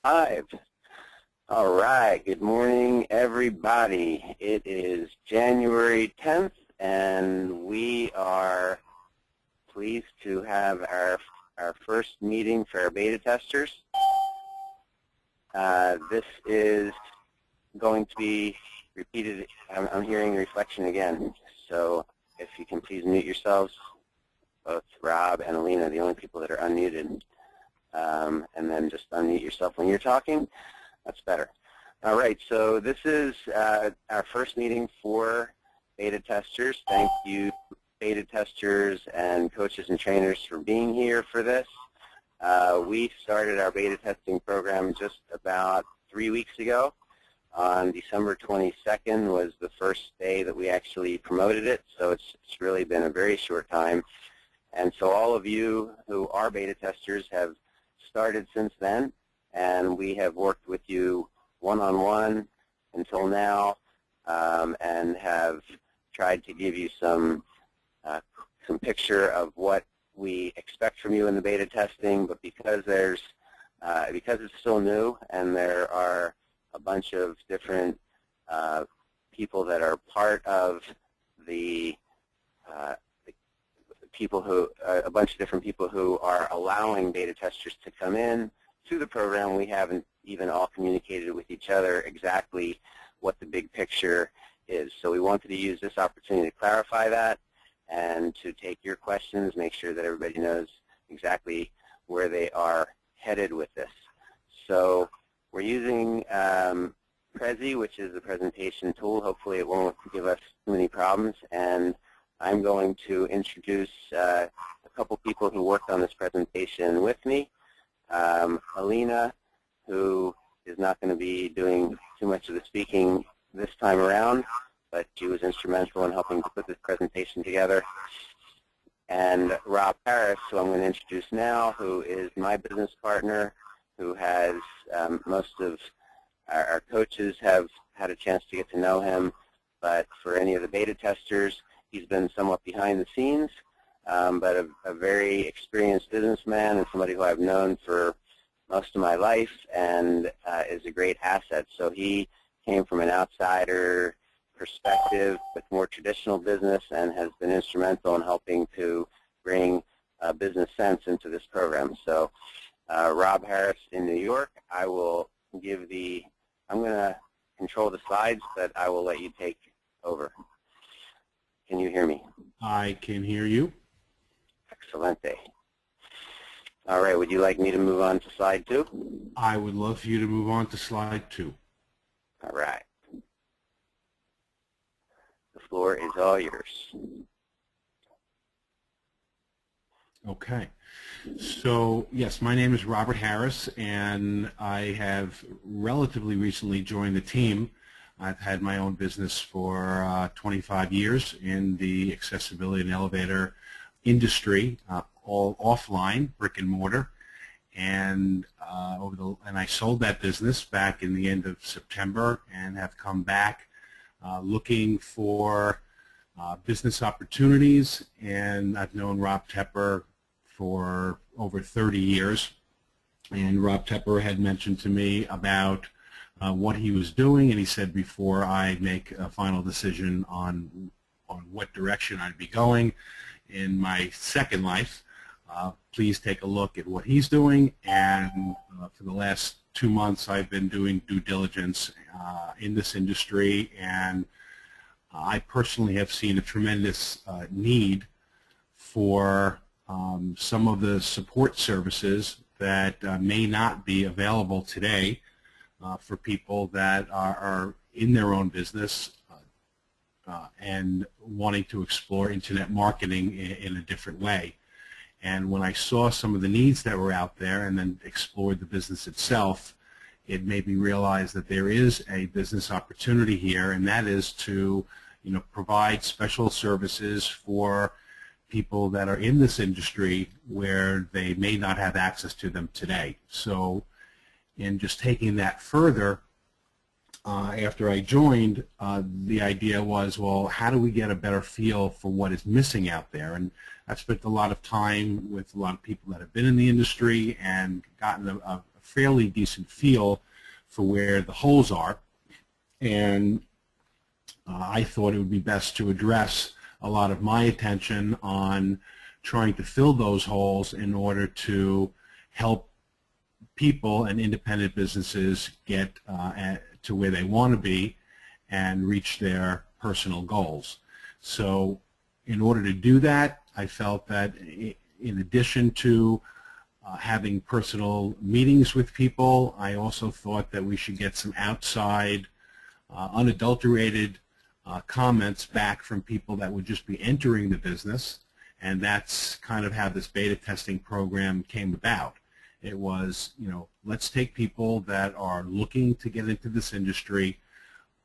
Live. All right. Good morning, everybody. It is January 10th, and we are pleased to have our first meeting for our beta testers. This is going to be repeated. I'm hearing reflection again. So if you can please mute yourselves, both Rob and Alina, the only people that are unmuted. And then just unmute yourself when you're talking. That's better. All right, so this is our first meeting for beta testers. Thank you, beta testers and coaches and trainers, for being here for this. We started our beta testing program just about 3 weeks ago. On December 22nd was the first day that we actually promoted it, so it's really been a very short time. And so all of you who are beta testers have started since then, and we have worked with you one-on-one until now, and have tried to give you some picture of what we expect from you in the beta testing. But because it's still new and there are a bunch of different people that are part of the a bunch of different people who are allowing beta testers to come in to the program, we haven't even all communicated with each other exactly what the big picture is. So we wanted to use this opportunity to clarify that and to take your questions, make sure that everybody knows exactly where they are headed with this. So we're using Prezi, which is the presentation tool. Hopefully it won't give us too many problems. And I'm going to introduce a couple people who worked on this presentation with me. Alina, who is not going to be doing too much of the speaking this time around, but she was instrumental in helping to put this presentation together. And Rob Harris, who I'm going to introduce now, who is my business partner, who has most of our coaches have had a chance to get to know him, but for any of the beta testers, he's been somewhat behind the scenes, but a very experienced businessman and somebody who I've known for most of my life, and is a great asset. So he came from an outsider perspective with more traditional business and has been instrumental in helping to bring business sense into this program. So Rob Harris in New York, I'm going to control the slides, but I will let you take over. Can you hear me? I can hear you. Excelente. All right, would you like me to move on to slide 2? I would love for you to move on to slide 2. All right. The floor is all yours. Okay. So, yes, my name is Robert Harris, and I have relatively recently joined the team. I've had my own business for 25 years in the accessibility and elevator industry, all offline, brick and mortar, and I sold that business back in the end of September and have come back looking for business opportunities. And I've known Rob Tepper for over 30 years, and Rob Tepper had mentioned to me about what he was doing, and he said before I make a final decision on what direction I'd be going in my second life, please take a look at what he's doing. And for the last 2 months I've been doing due diligence in this industry, and I personally have seen a tremendous need for some of the support services that may not be available today for people that are in their own business and wanting to explore internet marketing in a different way. And when I saw some of the needs that were out there and then explored the business itself, it made me realize that there is a business opportunity here, and that is to provide special services for people that are in this industry where they may not have access to them today. So in just taking that further, after I joined, the idea was, well, how do we get a better feel for what is missing out there? And I've spent a lot of time with a lot of people that have been in the industry and gotten a a fairly decent feel for where the holes are, and I thought it would be best to address a lot of my attention on trying to fill those holes in order to help people and independent businesses get to where they want to be and reach their personal goals. So in order to do that, I felt that in addition to having personal meetings with people, I also thought that we should get some outside, unadulterated comments back from people that would just be entering the business, and that's kind of how this beta testing program came about. It was, let's take people that are looking to get into this industry,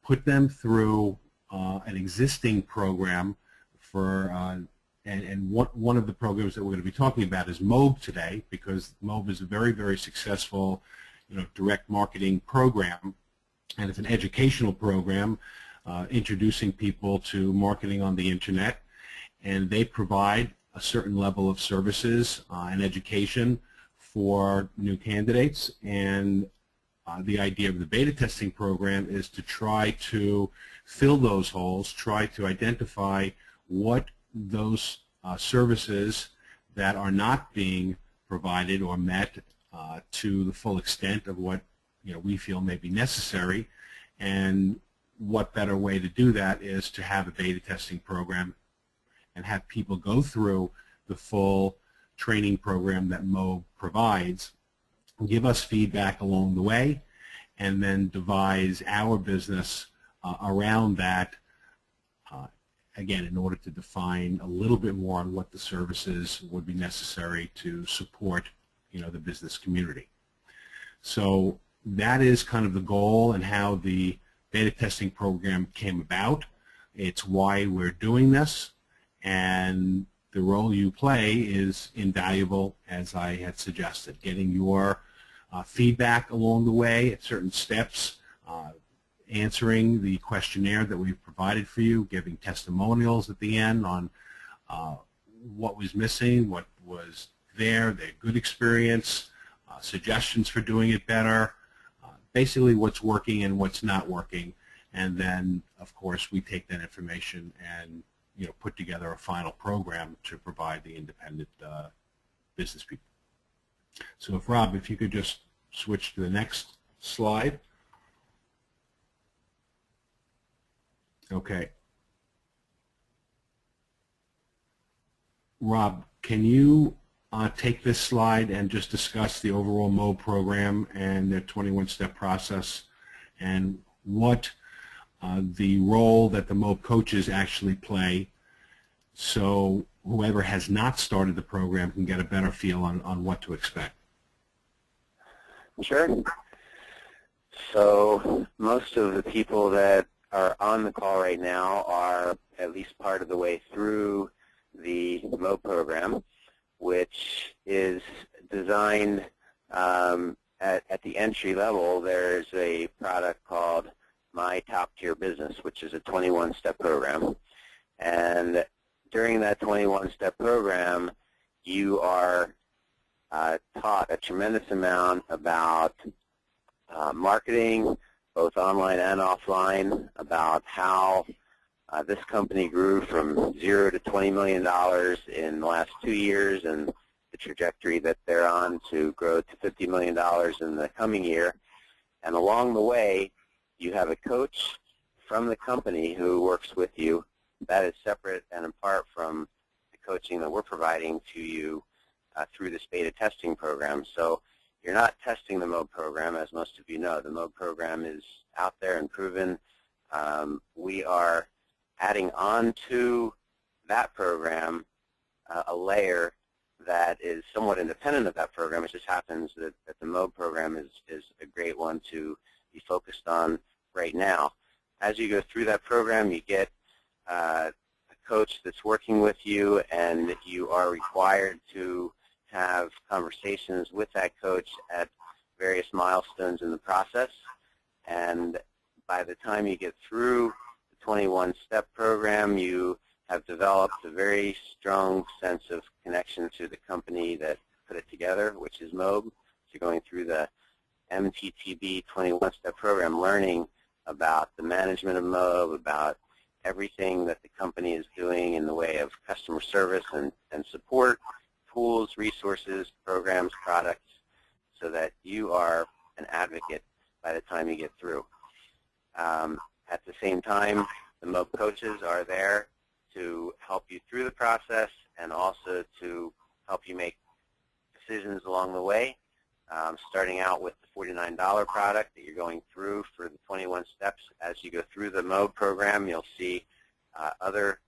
put them through an existing program for, and one of the programs that we're going to be talking about is M.O.B.E today, because M.O.B.E is a very, very successful, direct marketing program, and it's an educational program introducing people to marketing on the internet, and they provide a certain level of services and education for new candidates. And the idea of the beta testing program is to try to fill those holes, try to identify what those services that are not being provided or met to the full extent of what we feel may be necessary, and what better way to do that is to have a beta testing program and have people go through the full training program that M.O.B.E provides, give us feedback along the way, and then devise our business around that, again, in order to define a little bit more on what the services would be necessary to support the business community. So that is kind of the goal and how the beta testing program came about. It's why we're doing this, and the role you play is invaluable, as I had suggested. Getting your feedback along the way at certain steps, answering the questionnaire that we've provided for you, giving testimonials at the end on what was missing, what was there, their good experience, suggestions for doing it better, basically what's working and what's not working. And then, of course, we take that information and put together a final program to provide the independent business people. So Rob, if you could just switch to the next slide. Okay. Rob, can you take this slide and just discuss the overall M.O.B.E program and their 21-step process and what the role that the M.O.B.E coaches actually play, so whoever has not started the program can get a better feel on what to expect? Sure. So most of the people that are on the call right now are at least part of the way through the M.O.B.E program, which is designed at the entry level. There's a product called My Top Tier Business, which is a 21-step program. And during that 21-step program, you are taught a tremendous amount about marketing, both online and offline, about how this company grew from $0 to $20 million in the last 2 years, and the trajectory that they're on to grow to $50 million in the coming year. And along the way, you have a coach from the company who works with you. That is separate and apart from the coaching that we're providing to you through this beta testing program. So you're not testing the M.O.B.E program, as most of you know. The M.O.B.E program is out there and proven. We are adding on to that program a layer that is somewhat independent of that program. It just happens that the M.O.B.E program is a great one to be focused on right now. As you go through that program, you get a coach that's working with you, and you are required to have conversations with that coach at various milestones in the process. And by the time you get through the 21-step program, you have developed a very strong sense of connection to the company that put it together, which is M.O.B.E. So you're going through the MTTB 21-step program, learning about the management of M.O.B.E, about everything that the company is doing in the way of customer service and support, tools, resources, programs, products, so that you are an advocate by the time you get through. At the same time, the M.O.B.E coaches are there to help you through the process and also to help you make decisions along the way, starting out with the $49 product that you're going through for the 21 steps. As you go through the M.O.B.E program, you'll see other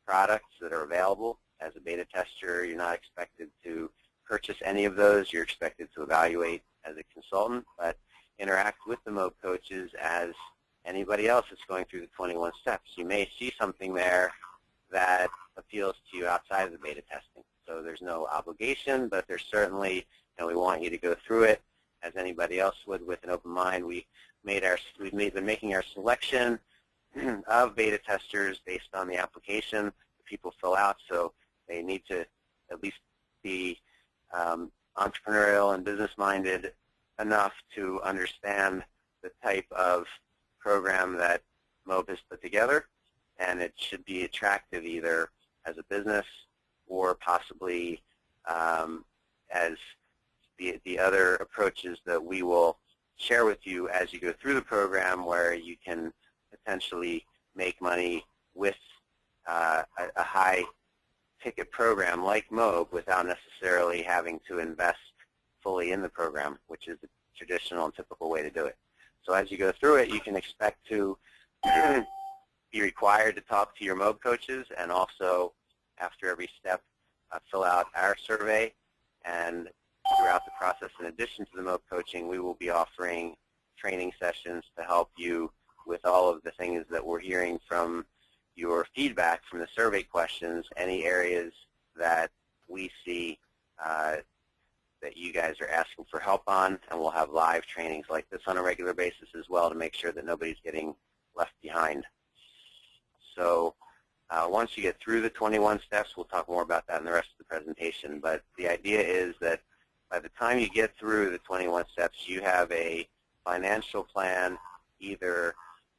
products that are available. As a beta tester, you're not expected to purchase any of those. You're expected to evaluate as a consultant, but interact with the M.O.B.E coaches as anybody else that's going through the 21 steps. You may see something there that appeals to you outside of the beta testing. So there's no obligation, but there's certainly, we want you to go through it as anybody else would with an open mind. We've been making our selection of beta testers based on the application that people fill out, so they need to at least be entrepreneurial and business-minded enough to understand the type of program that M.O.B.E has put together, and it should be attractive either as a business or possibly as the other approaches that we will share with you as you go through the program, where you can potentially make money with a high-ticket program like M.O.B.E without necessarily having to invest fully in the program, which is the traditional and typical way to do it. So as you go through it, you can expect to be required to talk to your M.O.B.E coaches, and also after every step fill out our survey. And throughout the process, in addition to the M.O.B.E coaching, we will be offering training sessions to help you with all of the things that we're hearing from your feedback from the survey questions, any areas that we see that you guys are asking for help on, and we'll have live trainings like this on a regular basis as well to make sure that nobody's getting left behind. So once you get through the 21 steps, we'll talk more about that in the rest of the presentation, but the idea is that by the time you get through the 21 steps, you have a financial plan either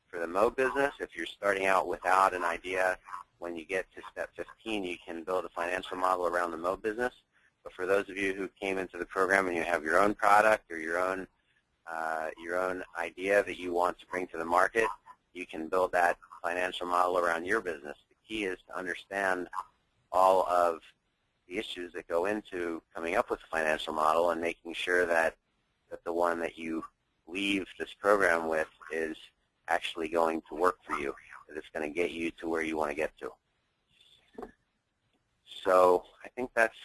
for the M.O.B.E business. If you're starting out without an idea, when you get to step 15, you can build a financial model around the M.O.B.E business. But for those of you who came into the program and you have your own product or your own idea that you want to bring to the market, you can build that financial model around your business. The key is to understand all of the issues that go into coming up with a financial model and making sure that the one that you leave this program with is actually going to work for you, that it's going to get you to where you want to get to. So I think that's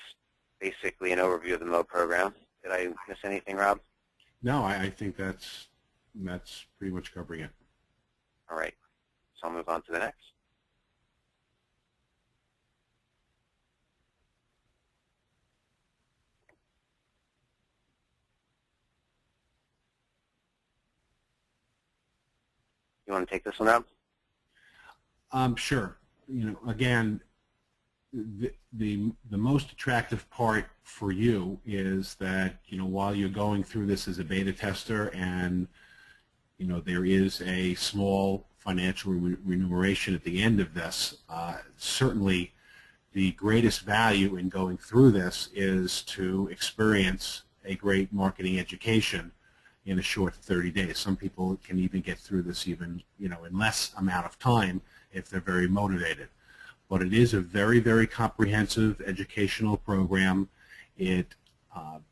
basically an overview of the M.O.B.E program. Did I miss anything, Rob? No, I think that's pretty much covering it. All right. So I'll move on to the next. You want to take this one, Rob? Sure. Again, the most attractive part for you is that while you're going through this as a beta tester, and there is a small financial remuneration at the end of this, certainly the greatest value in going through this is to experience a great marketing education in a short 30 days. Some people can even get through this even in less amount of time if they're very motivated. But it is a very, very comprehensive educational program. It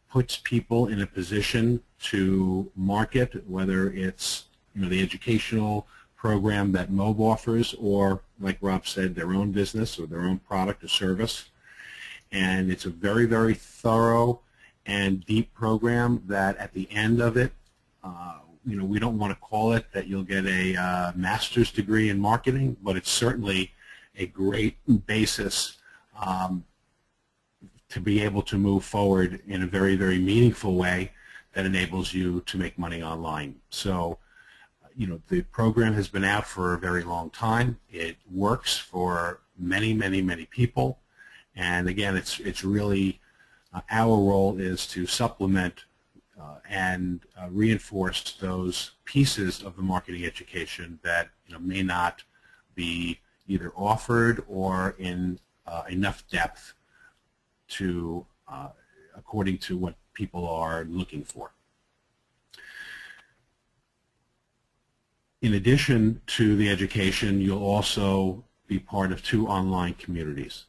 puts people in a position to market, whether it's the educational program that M.O.B.E offers, or like Rob said, their own business or their own product or service. And it's a very, very thorough and deep program that at the end of it, we don't want to call it that you'll get a master's degree in marketing, but it's certainly a great basis to be able to move forward in a very, very meaningful way that enables you to make money online. So, the program has been out for a very long time. It works for many, many, many people. And again, it's really our role is to supplement and reinforce those pieces of the marketing education that may not be either offered or in enough depth to according to what people are looking for. In addition to the education, you'll also be part of 2 online communities.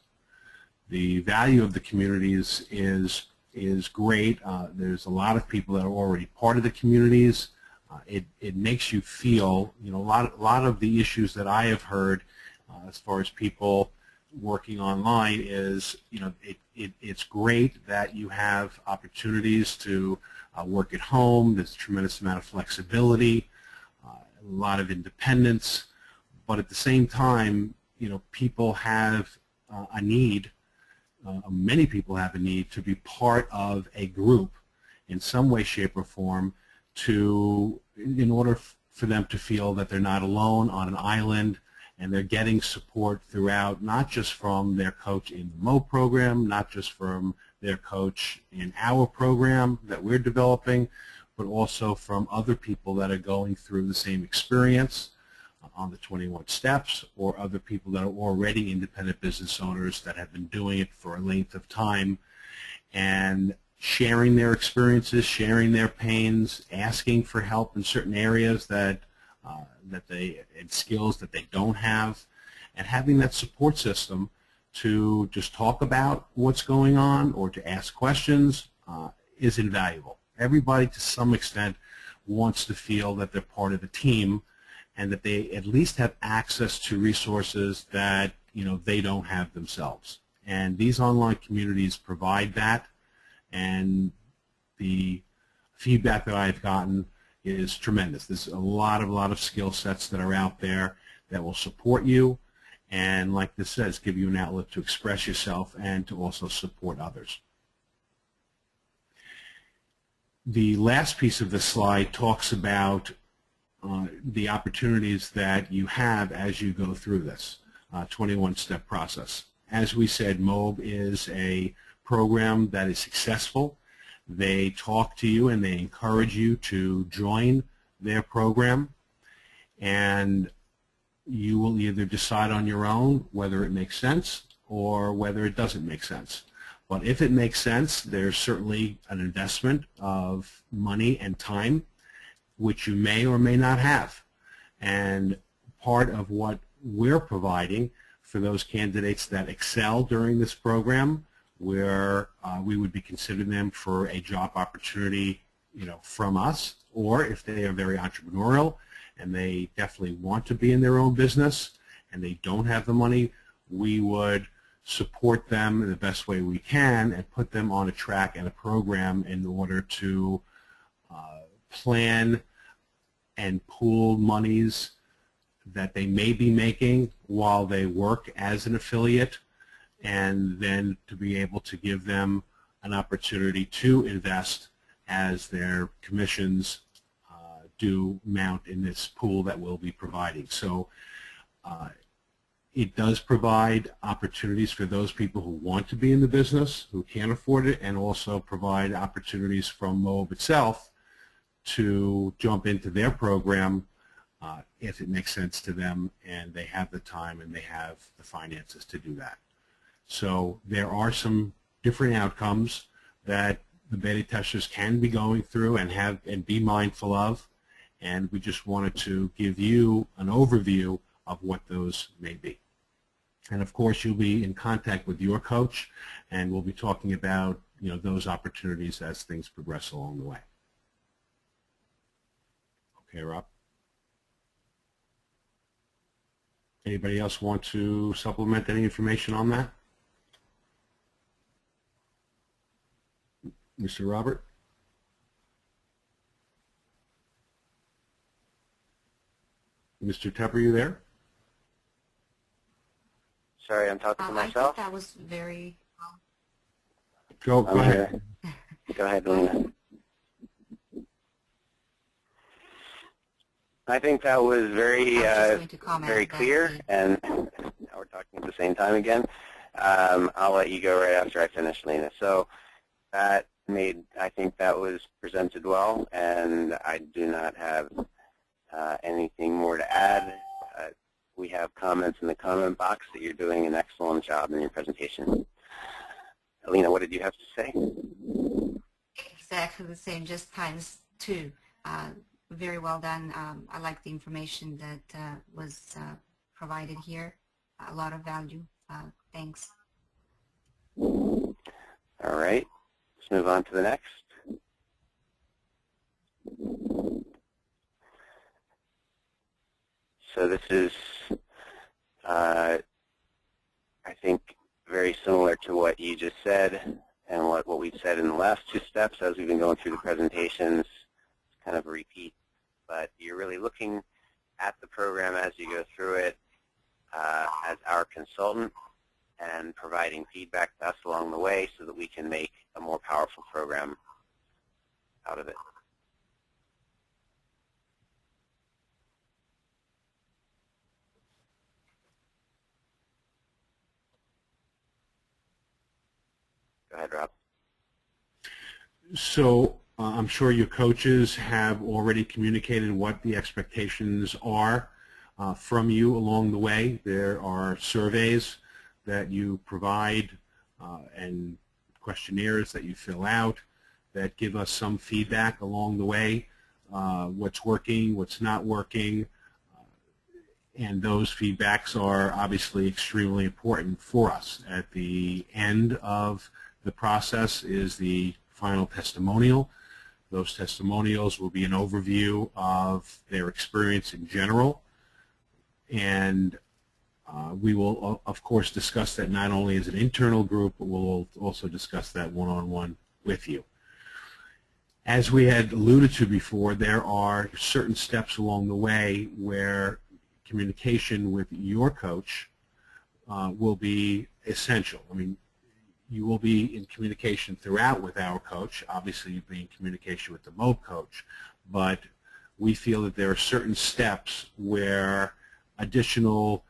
The value of the communities is great. There's a lot of people that are already part of the communities. It makes you feel, a lot of the issues that I have heard as far as people working online is, it's great that you have opportunities to work at home. There's a tremendous amount of flexibility, a lot of independence, but at the same time, people have a need. Many people have a need to be part of a group in some way, shape, or form in order for them to feel that they're not alone on an island and they're getting support throughout, not just from their coach in the M.O.B.E program, not just from their coach in our program that we're developing, but also from other people that are going through the same experience on the 21 steps, or other people that are already independent business owners that have been doing it for a length of time, and sharing their experiences, sharing their pains, asking for help in certain areas and skills that they don't have, and having that support system to just talk about what's going on or to ask questions is invaluable. Everybody, to some extent, wants to feel that they're part of the team and that they at least have access to resources that they don't have themselves. And these online communities provide that, and the feedback that I've gotten is tremendous. There's a lot of skill sets that are out there that will support you, and like this says, give you an outlet to express yourself and to also support others. The last piece of the slide talks about the opportunities that you have as you go through this 21-step process. As we said, M.O.B.E is a program that is successful. They talk to you and they encourage you to join their program, and you will either decide on your own whether it makes sense or whether it doesn't make sense. But if it makes sense, there's certainly an investment of money and time which you may or may not have. And part of what we're providing for those candidates that excel during this program, where we would be considering them for a job opportunity, from us, or if they are very entrepreneurial and they definitely want to be in their own business and they don't have the money, we would support them in the best way we can and put them on a track and a program in order to plan and pool monies that they may be making while they work as an affiliate, and then to be able to give them an opportunity to invest as their commissions do mount in this pool that we'll be providing. So it does provide opportunities for those people who want to be in the business, who can't afford it, and also provide opportunities from M.O.B.E itself to jump into their program if it makes sense to them and they have the time and they have the finances to do that. So there are some different outcomes that the beta testers can be going through and be mindful of, and we just wanted to give you an overview of what those may be. And of course, you'll be in contact with your coach, and we'll be talking about those opportunities as things progress along the way. Okay, Rob? Anybody else want to supplement any information on that? Mr. Robert? Mr. Tepper, are you there? Sorry, I'm talking to myself. I think that was very Go ahead. Go ahead, Lena. I think that was very clear, and now we're talking at the same time again. I'll let you go right after I finish, Lena. So I think that was presented well, and I do not have anything more to add. We have comments in the comment box that you're doing an excellent job in your presentation. Alina, what did you have to say? Exactly the same, just times two. Very well done. I like the information that was provided here. A lot of value. Thanks. All right. Let's move on to the next. So this is, I think, very similar to what you just said and what we've said in the last two steps as we've been going through the presentations. It's kind of a repeat, but you're really looking at the program as you go through it as our consultant and providing feedback to us along the way so that we can make a more powerful program out of it. Go ahead, Rob. So I'm sure your coaches have already communicated what the expectations are from you along the way. There are surveys that you provide and questionnaires that you fill out that give us some feedback along the way, what's working, what's not working, and those feedbacks are obviously extremely important for us. At the end of the process is the final testimonial. Those testimonials will be an overview of their experience in general, and we will, of course, discuss that not only as an internal group, but we'll also discuss that one-on-one with you. As we had alluded to before, there are certain steps along the way where communication with your coach will be essential. I mean, you will be in communication throughout with our coach. Obviously, you'll be in communication with the M.O.B.E coach, but we feel that there are certain steps where additional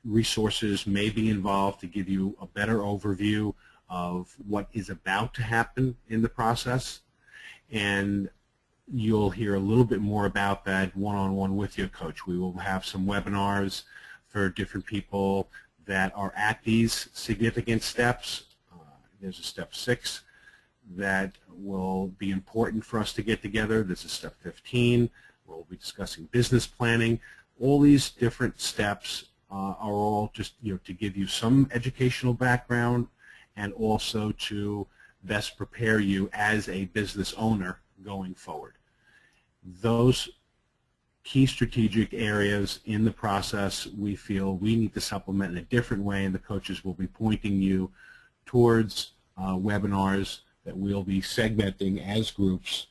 resources may be involved to give you a better overview of what is about to happen in the process, and you'll hear a little bit more about that one-on-one with your coach. We will have some webinars for different people that are at these significant steps. There's a step 6 that will be important for us to get together. This is step 15. We'll be discussing business planning. All these different steps are all just to give you some educational background and also to best prepare you as a business owner going forward. Those key strategic areas in the process we feel we need to supplement in a different way, and the coaches will be pointing you towards webinars that we'll be segmenting as groups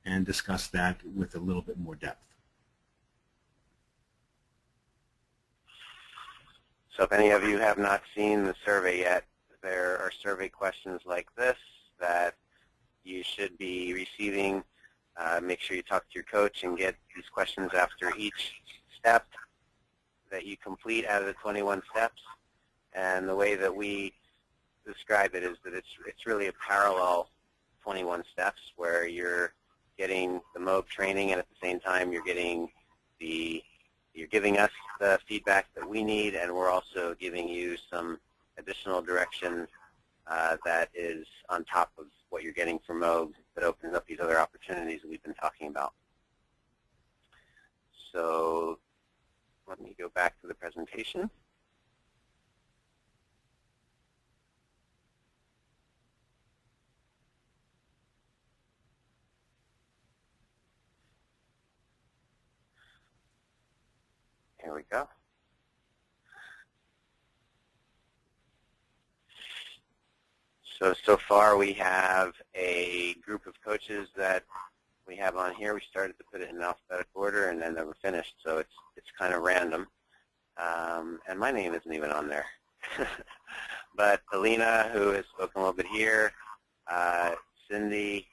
and discuss that with a little bit more depth. So if any of you have not seen the survey yet, there are survey questions like this that you should be receiving. Make sure you talk to your coach and get these questions after each step that you complete out of the 21 steps. And the way that we describe it is that it's really a parallel 21 steps where you're getting the M.O.B.E training, and at the same time you're giving us the feedback that we need, and we're also giving you some additional direction that is on top of what you're getting from M.O.B.E that opens up these other opportunities that we've been talking about. So let me go back to the presentation. Here we go. So far we have a group of coaches that we have on here. We started to put it in alphabetical order and then they were finished, so it's kind of random. And my name isn't even on there. But Alina, who has spoken a little bit here, Cindy,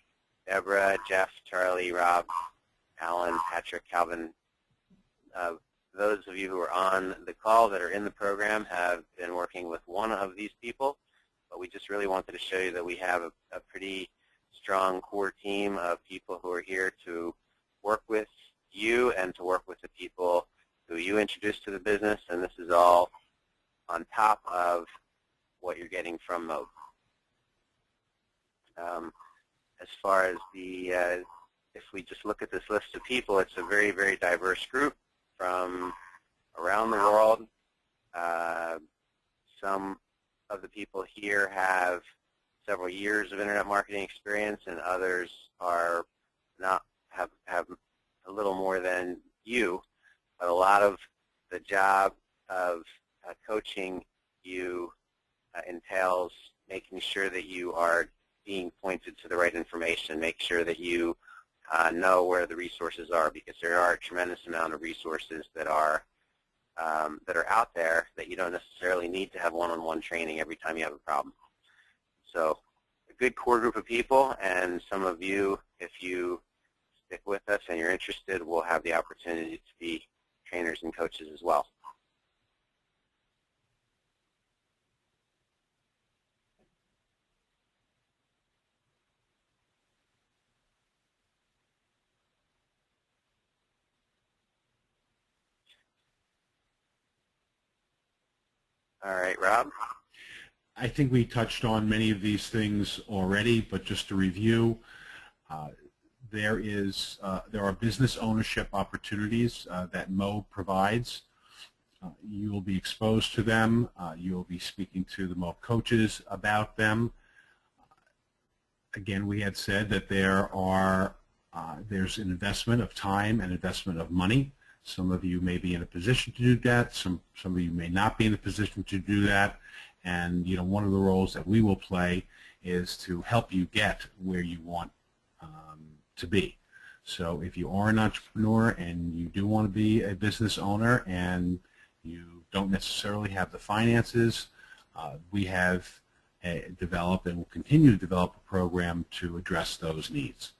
Deborah, Jeff, Charlie, Rob, Alan, Patrick, Calvin, those of you who are on the call that are in the program have been working with one of these people, but we just really wanted to show you that we have a pretty strong core team of people who are here to work with you and to work with the people who you introduce to the business, and this is all on top of what you're getting from M.O.B.E. As far as the, if we just look at this list of people, it's a very, very diverse group from around the world. Some of the people here have several years of internet marketing experience, and others are not have a little more than you. But a lot of the job of coaching you entails making sure that you are being pointed to the right information, make sure that you know where the resources are, because there are a tremendous amount of resources that are out there that you don't necessarily need to have one-on-one training every time you have a problem. So a good core group of people, and some of you, if you stick with us and you're interested, will have the opportunity to be trainers and coaches as well. All right, Rob? I think we touched on many of these things already, but just to review, there are business ownership opportunities that M.O.B.E. provides. You will be exposed to them. You will be speaking to the M.O.B.E. coaches about them. Again, we had said that there's an investment of time and investment of money. Some of you may be in a position to do that. Some of you may not be in a position to do that. And one of the roles that we will play is to help you get where you want to be. So if you are an entrepreneur and you do want to be a business owner and you don't necessarily have the finances, we have developed and will continue to develop a program to address those needs.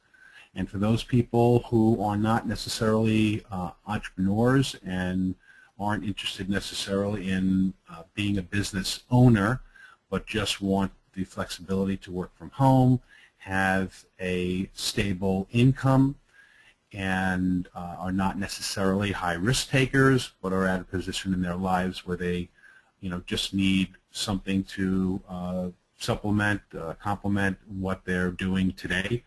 And for those people who are not necessarily entrepreneurs and aren't interested necessarily in being a business owner, but just want the flexibility to work from home, have a stable income, and are not necessarily high risk takers, but are at a position in their lives where they, just need something to supplement, complement what they're doing today,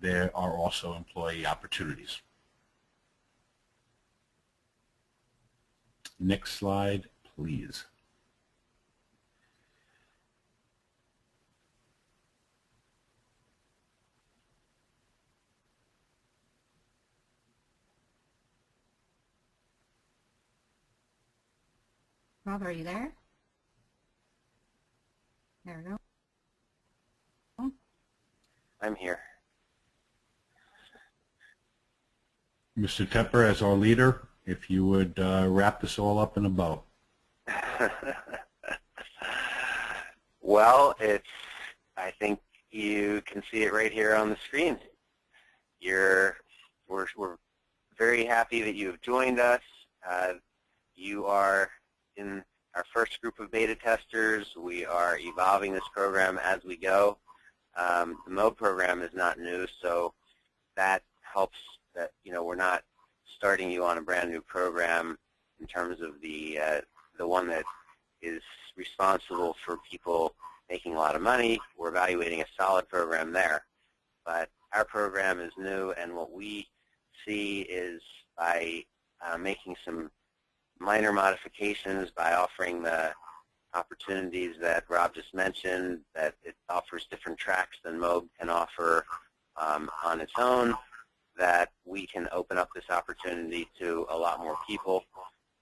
there are also employee opportunities. Next slide, please. Rob, are you there? There we go. I'm here. Mr. Tepper, as our leader, if you would wrap this all up in a bow. Well, I think you can see it right here on the screen. We're very happy that you have joined us. You are in our first group of beta testers. We are evolving this program as we go. The M.O.B.E. program is not new, so that helps that we're not starting you on a brand new program in terms of the one that is responsible for people making a lot of money. We're evaluating a solid program there, but our program is new, and what we see is by making some minor modifications, by offering the opportunities that Rob just mentioned, that it offers different tracks than M.O.B.E. can offer on its own, that we can open up this opportunity to a lot more people.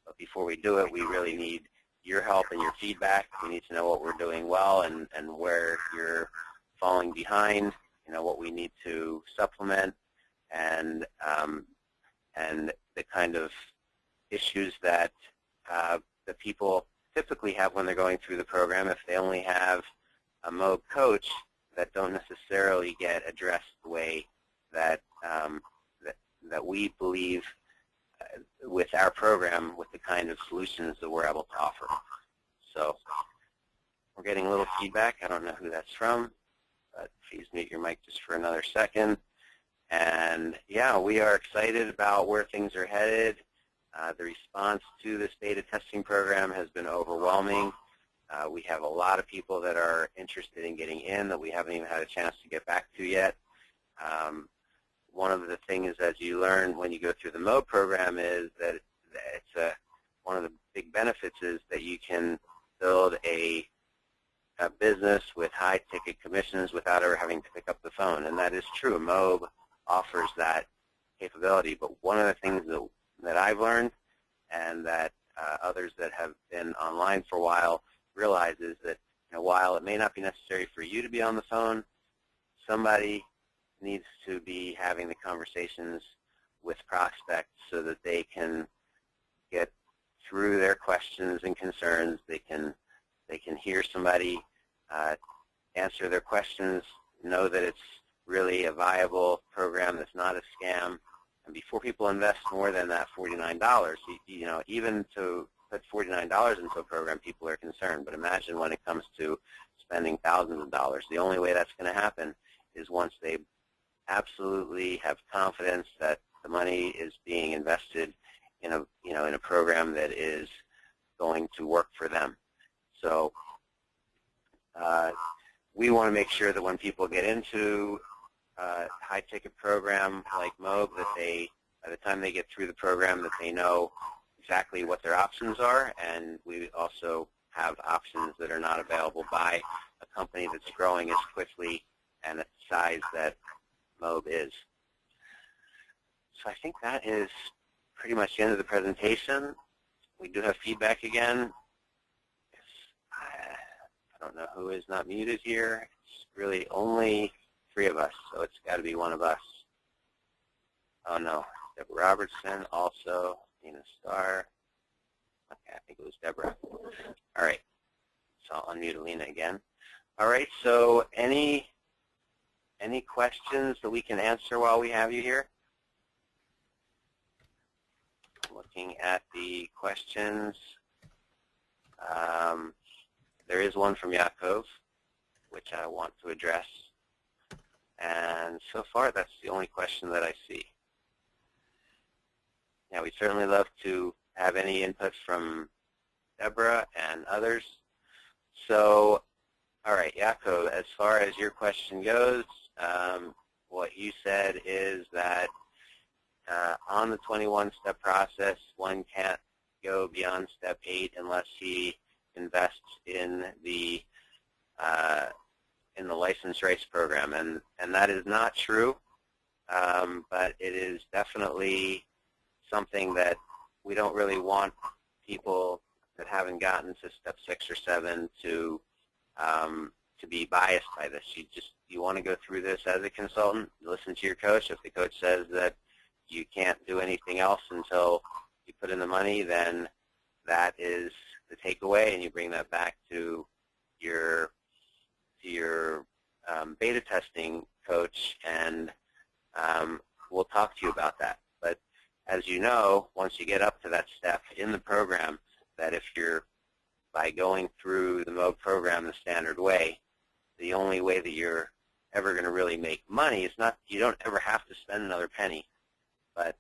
But before we do it, we really need your help and your feedback. We need to know what we're doing well and where you're falling behind, what we need to supplement, and the kind of issues that the people typically have when they're going through the program if they only have a M.O.B.E. coach, that don't necessarily get addressed the way that that we believe with our program, with the kind of solutions that we're able to offer. So we're getting a little feedback. I don't know who that's from. but please mute your mic just for another second. And yeah, we are excited about where things are headed. The response to this beta testing program has been overwhelming. We have a lot of people that are interested in getting in that we haven't even had a chance to get back to yet. One of the things, as you learn when you go through the M.O.B.E program, is that one of the big benefits is that you can build a business with high-ticket commissions without ever having to pick up the phone, and that is true. M.O.B.E offers that capability, but one of the things that I've learned and that others that have been online for a while realize is that while it may not be necessary for you to be on the phone, somebody needs to be having the conversations with prospects so that they can get through their questions and concerns. They can hear somebody answer their questions, know that it's really a viable program that's not a scam. And before people invest more than that $49, even to put $49 into a program, people are concerned. But imagine when it comes to spending thousands of dollars. The only way that's going to happen is once they absolutely have confidence that the money is being invested in a program that is going to work for them. So we want to make sure that when people get into a high-ticket program like M.O.B.E, that by the time they get through the program, that they know exactly what their options are, and we also have options that are not available by a company that's growing as quickly and at the size that M.O.B.E is. So I think that is pretty much the end of the presentation. We do have feedback again. I don't know who is not muted here. It's really only 3 of us, so it's got to be one of us. Oh, no. Deborah Robertson, also. Nina Starr. Okay, I think it was Deborah. All right. So I'll unmute Alina again. All right, so any questions that we can answer while we have you here? Looking at the questions. There is one from Yaakov, which I want to address. And so far, that's the only question that I see. Now, we'd certainly love to have any input from Deborah and others. So, all right, Yaakov, as far as your question goes, what you said is that on the 21-step process, one can't go beyond step 8 unless he invests in the licensed race program, and that is not true, but it is definitely something that we don't really want people that haven't gotten to step 6 or 7 to be biased by this. You want to go through this as a consultant, listen to your coach. If the coach says that you can't do anything else until you put in the money, then that is the takeaway, and you bring that back to your beta testing coach, and we'll talk to you about that. But as you know, once you get up to that step in the program, that if you're by going through the M.O.B.E program the standard way, the only way that you're ever going to really make money is not, you don't ever have to spend another penny. But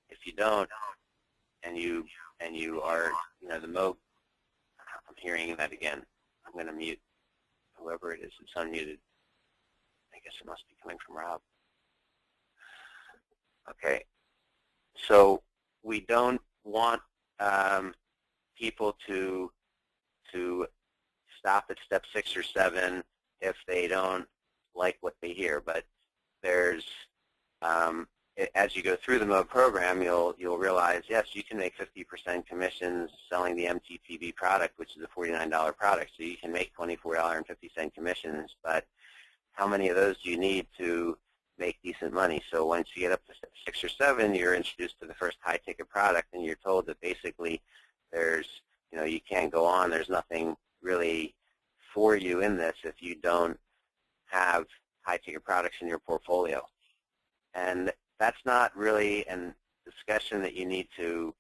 if you don't, and you are, the M.O.B E, I'm hearing that again. I'm going to mute whoever it is that's unmuted. I guess it must be coming from Rob. Okay. So we don't want people to stop at step 6 or 7 if they don't like what they hear. But there's, as you go through the M.O.B E program, you'll realize, yes, you can make 50% commissions selling the MTPB product, which is a $49 product. So you can make $24.50 commissions, but how many of those do you need to make decent money? So once you get up to step 6 or 7, you're introduced to the first high-ticket product, and you're told that basically there's, you can't go on. There's nothing really for you in this if you don't have high-ticket products in your portfolio. And that's not really a discussion that you need to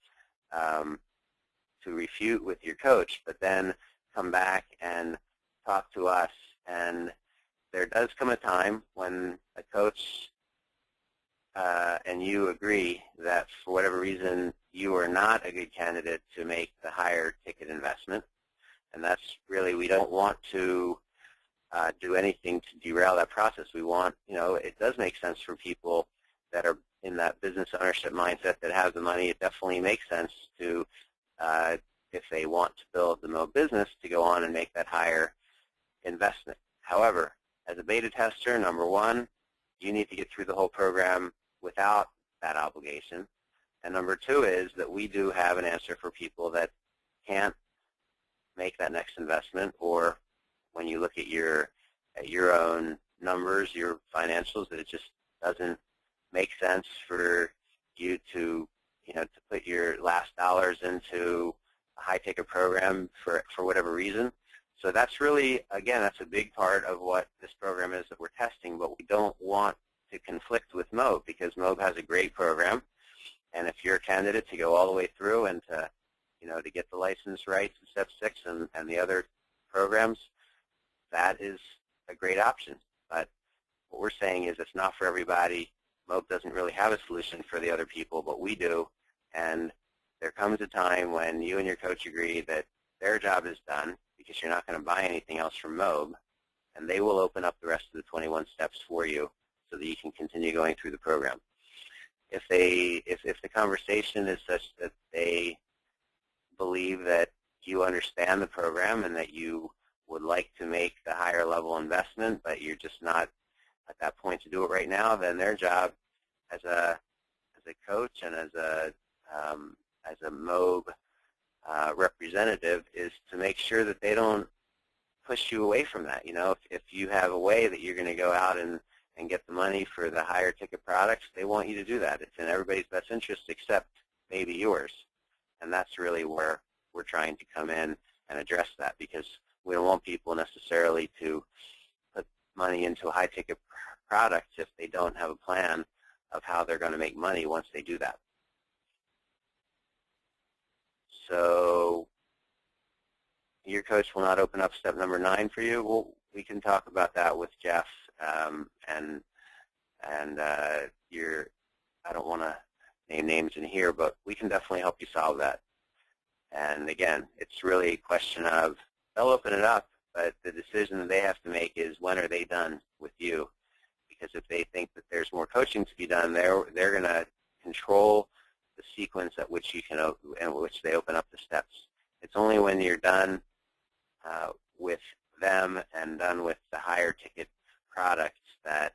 refute with your coach, but then come back and talk to us and there does come a time when a coach and you agree that for whatever reason you are not a good candidate to make the higher ticket investment. And that's really, we don't want to do anything to derail that process. We want, it does make sense for people that are in that business ownership mindset that have the money. It definitely makes sense to, if they want to build the M.O.B.E business, to go on and make that higher investment. However, as a beta tester, number one, you need to get through the whole program without that obligation. And number two is that we do have an answer for people that can't make that next investment, or when you look at your own numbers, your financials, that it just doesn't make sense for you to to put your last dollars into a high-ticket program for whatever reason. So that's really, again, that's a big part of what this program is that we're testing, but we don't want to conflict with M.O.B because M.O.B has a great program, and if you're a candidate to go all the way through and to to get the license rights in Step 6 and the other programs, that is a great option. But what we're saying is it's not for everybody. M.O.B doesn't really have a solution for the other people, but we do. And there comes a time when you and your coach agree that their job is done because you're not going to buy anything else from M.O.B, and they will open up the rest of the 21 steps for you so that you can continue going through the program. If the conversation is such that they believe that you understand the program and that you would like to make the higher level investment, but you're just not at that point to do it right now, then their job as a coach and as a M.O.B representative is to make sure that they don't push you away from that. If you have a way that you're going to go out and get the money for the higher ticket products, they want you to do that. It's in everybody's best interest except maybe yours. And that's really where we're trying to come in and address that, because we don't want people necessarily to put money into a high-ticket product if they don't have a plan of how they're going to make money once they do that. So your coach will not open up step number 9 for you. Well, we can talk about that with Jeff, and I don't want to name names in here, but we can definitely help you solve that. And again, it's really a question of, they'll open it up, but the decision that they have to make is, when are they done with you? Because if they think that there's more coaching to be done, they're going to control the sequence at which you can in which they open up the steps. It's only when you're done with them and done with the higher ticket products that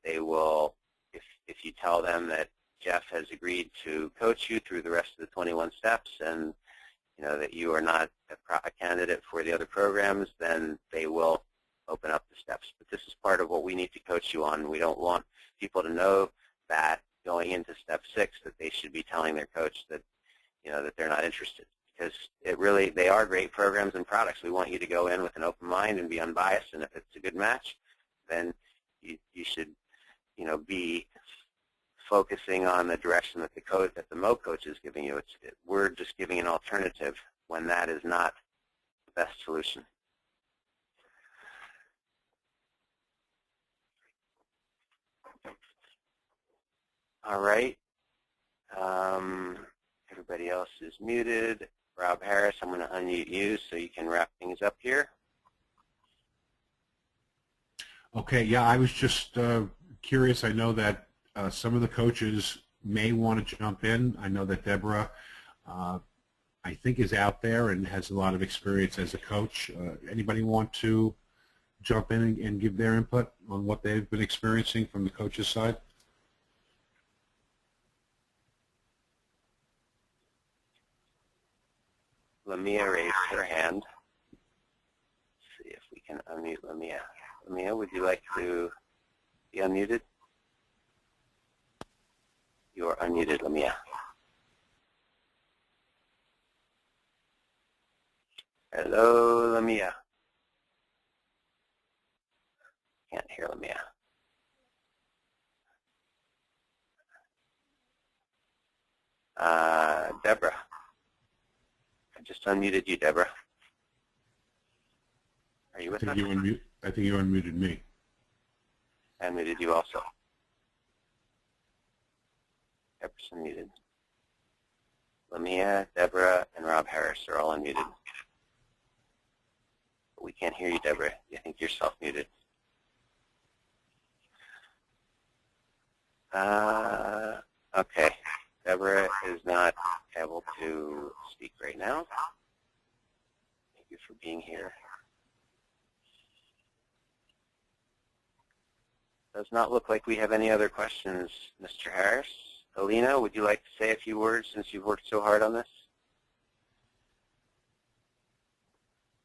they will, if you tell them that Jeff has agreed to coach you through the rest of the 21 steps, and that you are not a candidate for the other programs, then they will open up the steps. But this is part of what we need to coach you on. We don't want people to know that going into step 6 that they should be telling their coach that that they're not interested, because they are great programs and products. We want you to go in with an open mind and be unbiased, and if it's a good match, then you should be focusing on the direction that the M.O.B coach is giving you. We're just giving an alternative when that is not the best solution. All right. Everybody else is muted. Rob Harris, I'm going to unmute you so you can wrap things up here. Okay, yeah, I was just curious. I know that some of the coaches may want to jump in. I know that Deborah, I think, is out there and has a lot of experience as a coach. Anybody want to jump in and give their input on what they've been experiencing from the coach's side? Lamia raised her hand. Let's see if we can unmute Lamia. Lamia, would you like to be unmuted? You are unmuted, Lamia. Hello, Lamia. Can't hear Lamia. Deborah. I just unmuted you, Deborah. Are you with us? You unmute. I think you unmuted me. And muted you also. Epperson muted. Lamia, Deborah, and Rob Harris are all unmuted. But we can't hear you, Deborah. I think you're self-muted. Okay. Deborah is not able to speak right now. Thank you for being here. Does not look like we have any other questions, Mr. Harris. Alina, would you like to say a few words since you've worked so hard on this?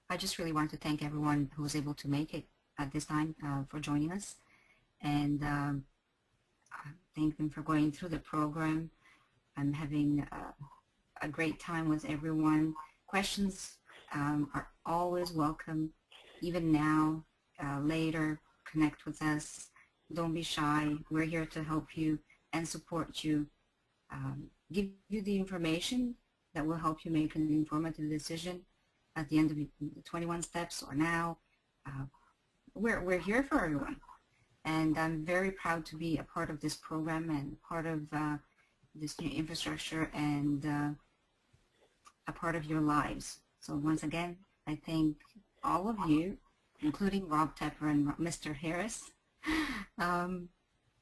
I just really want to thank everyone who was able to make it at this time for joining us, and thank them for going through the program. I'm having a great time with everyone. Questions are always welcome, even now, later. Connect with us. Don't be shy. We're here to help you and support you, give you the information that will help you make an informative decision at the end of the 21 steps or now. We're here for everyone. And I'm very proud to be a part of this program and part of this new infrastructure and a part of your lives. So once again, I thank all of you, including Rob Tepper and Mr. Harris.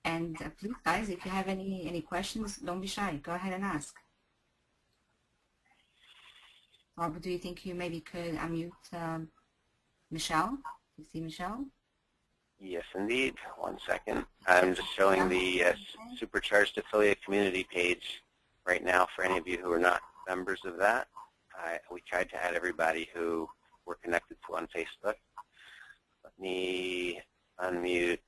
And please, guys, if you have any questions, don't be shy. Go ahead and ask. Rob, do you think you maybe could unmute Michelle? You see Michelle? Yes, indeed. 1 second. I'm just showing the Supercharged Affiliate Community page right now for any of you who are not members of that. We tried to add everybody who we're connected to on Facebook. Let me unmute.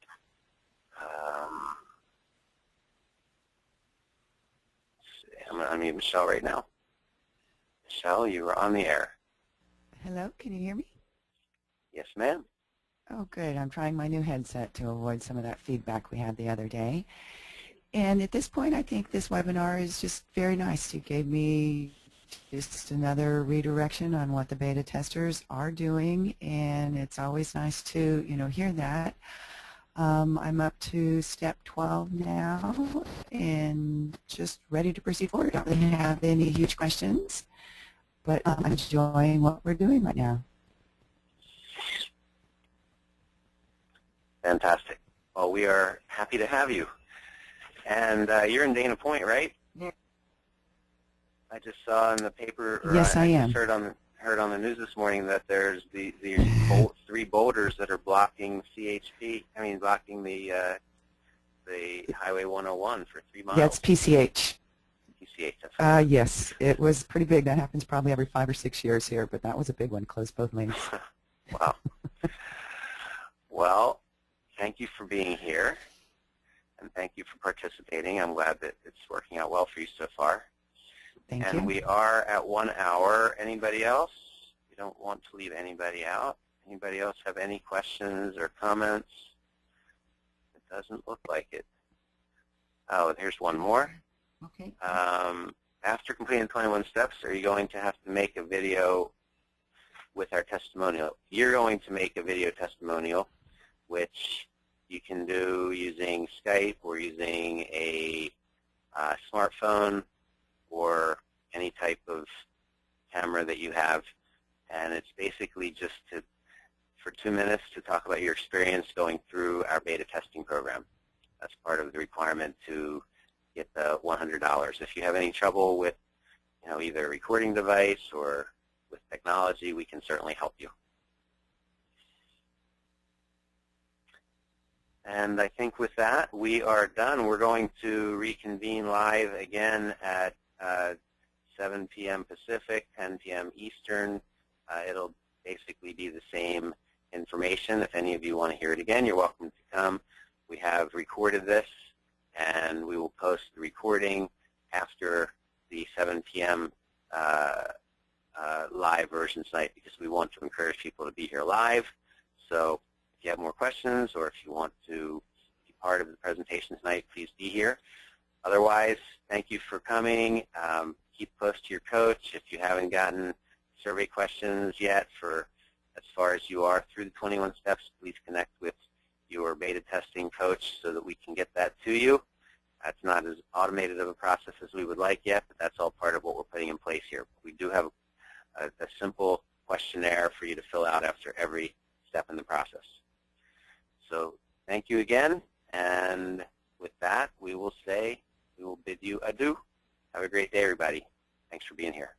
I'm going to unmute Michelle right now. Michelle, you are on the air. Hello, can you hear me? Yes, ma'am. Oh, good. I'm trying my new headset to avoid some of that feedback we had the other day. And at this point, I think this webinar is just very nice. You gave me just another redirection on what the beta testers are doing, and it's always nice to, hear that. I'm up to step 12 now and just ready to proceed forward. I don't really have any huge questions, but I'm enjoying what we're doing right now. Fantastic. Well, we are happy to have you. And you're in Dana Point, right? Yeah. I just saw in the paper, or Yes, I am. Just heard on the news this morning that there's the 3 boulders that are blocking blocking the Highway 101 for 3 miles. That's PCH. PCH, that's right. Yes, it was pretty big. That happens probably every 5 or 6 years here, but that was a big one. Closed both lanes. Wow. Well, thank you for being here, and thank you for participating. I'm glad that it's working out well for you so far. Thank you. And we are at 1 hour. Anybody else? We don't want to leave anybody out. Anybody else have any questions or comments? It doesn't look like it. Oh, here's one more. Okay. After completing 21 steps, are you going to have to make a video with our testimonial? You're going to make a video testimonial, which you can do using Skype or using a smartphone or any type of camera that you have. And it's basically just for 2 minutes to talk about your experience going through our beta testing program. That's part of the requirement to get the $100. If you have any trouble with either a recording device or with technology, we can certainly help you. And I think with that, we are done. We're going to reconvene live again at 7 p.m. Pacific, 10 p.m. Eastern. It'll basically be the same information. If any of you want to hear it again, you're welcome to come. We have recorded this, and we will post the recording after the 7 p.m. Live version tonight, because we want to encourage people to be here live. So if you have more questions or if you want to be part of the presentation tonight, please be here. Otherwise, thank you for coming. Keep close to your coach. If you haven't gotten survey questions yet for as far as you are through the 21 steps, please connect with your beta testing coach so that we can get that to you. That's not as automated of a process as we would like yet, but that's all part of what we're putting in place here. We do have a simple questionnaire for you to fill out after every step in the process. So thank you again, and with that, we will bid you adieu. Have a great day, everybody. Thanks for being here.